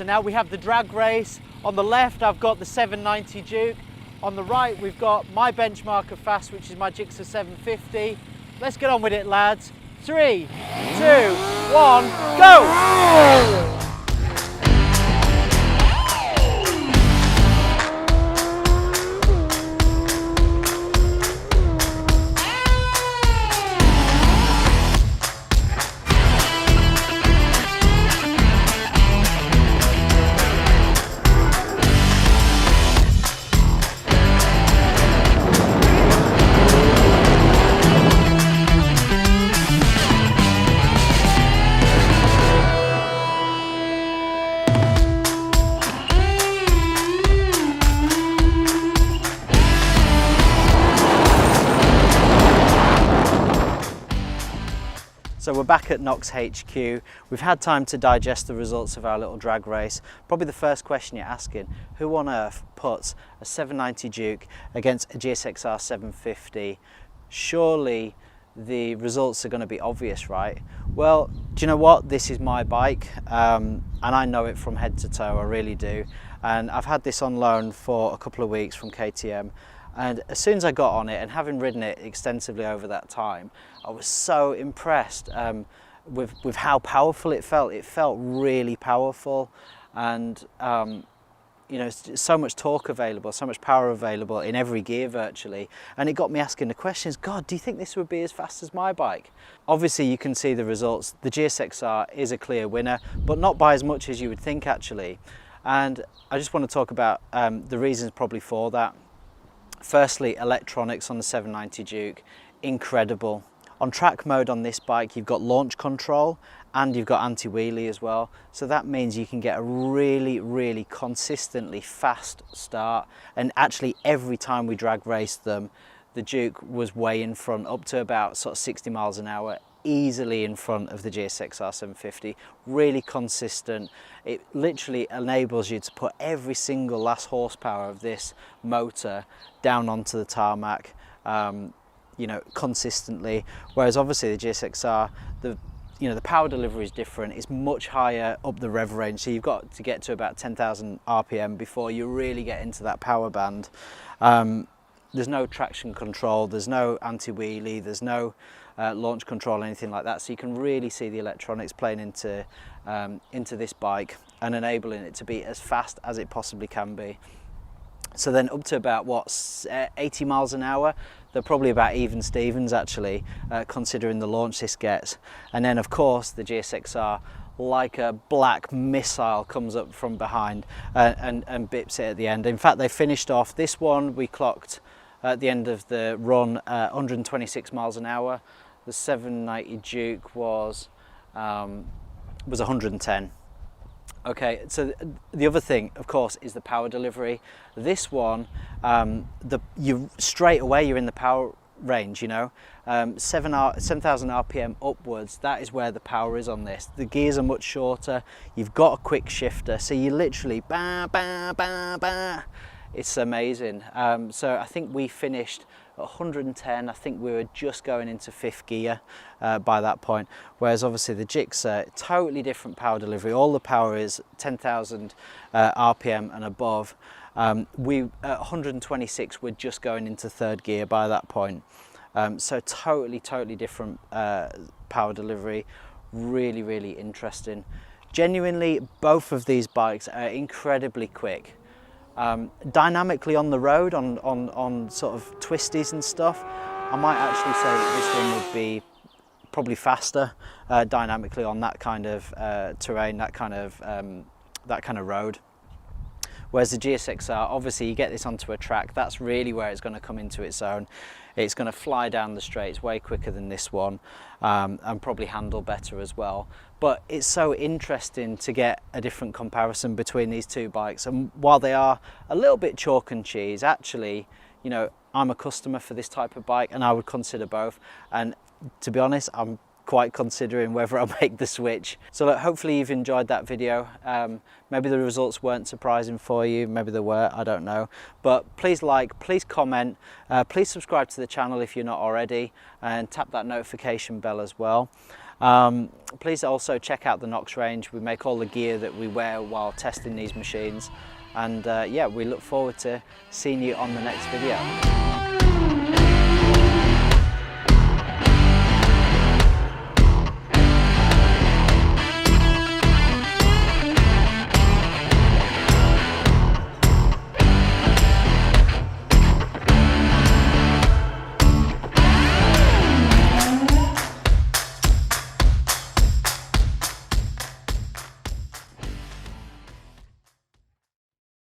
So now we have the drag race. On the left, I've got the 790 Duke. On the right, we've got my benchmark of fast, which is my GSXR 750. Let's get on with it, lads. 3, 2, 1, go! So we're back at Knox HQ. We've had time to digest the results of our little drag race. Probably the first question you're asking, who on earth puts a 790 Duke against a GSXR 750? Surely the results are going to be obvious, right? Well, do you know what? This is my bike, and I know it from head to toe, I really do. And I've had this on loan for a couple of weeks from KTM. And as soon as I got on it, and having ridden it extensively over that time, I was so impressed with how powerful it felt. It felt really powerful, and you know, so much torque available, so much power available in every gear virtually. And it got me asking the questions, God, do you think this would be as fast as my bike? Obviously you can see the results. The GSXR is a clear winner, but not by as much as you would think actually. And I just want to talk about the reasons probably for that. Firstly, electronics on the 790 Duke, incredible. On track mode on this bike, you've got launch control and you've got anti-wheelie as well. So that means you can get a really, really consistently fast start. And actually every time we drag raced them, the Duke was way in front, up to about sort of 60 miles an hour, easily in front of the GSXR 750, really consistent. It literally enables you to put every single last horsepower of this motor down onto the tarmac, you know, consistently. Whereas obviously the GSXR, the power delivery is different. It's much higher up the rev range, so you've got to get to about 10,000 RPM before you really get into that power band. There's no traction control, there's no anti-wheelie, there's no launch control, anything like that. So you can really see the electronics playing into this bike and enabling it to be as fast as it possibly can be. So then up to about, what, 80 miles an hour, they're probably about even Stevens actually, considering the launch this gets. And then of course the GSXR, like a black missile, comes up from behind and bips it at the end. In fact, they finished off this one, we clocked at the end of the run 126 miles an hour. The 790 Duke was 110. Okay, so the other thing, of course, is the power delivery. This one, you straight away you're in the power range, you know, 7,000 RPM upwards. That is where the power is on this. The gears are much shorter. You've got a quick shifter, so you literally ba ba ba ba. It's amazing. So I think we finished at 110. I think we were just going into 5th gear by that point. Whereas obviously the GSXR, totally different power delivery. All the power is 10,000 RPM and above. We at 126, we're just going into 3rd gear by that point. So totally different power delivery. Really, really interesting. Genuinely, both of these bikes are incredibly quick. Dynamically on the road, on sort of twisties and stuff, I might actually say that this one would be probably faster dynamically on that kind of terrain, that kind of road. Whereas the GSXR, obviously you get this onto a track, that's really where it's going to come into its own. It's going to fly down the straights way quicker than this one, and probably handle better as well. But it's so interesting to get a different comparison between these two bikes. And while they are a little bit chalk and cheese, actually, you know, I'm a customer for this type of bike and I would consider both. And to be honest, I'm quite considering whether I'll make the switch. So look, hopefully you've enjoyed that video. Maybe the results weren't surprising for you, maybe they were, I don't know. But please like, please comment, please subscribe to the channel if you're not already, and tap that notification bell as well. Please also check out the Knox range. We make all the gear that we wear while testing these machines, and yeah, we look forward to seeing you on the next video.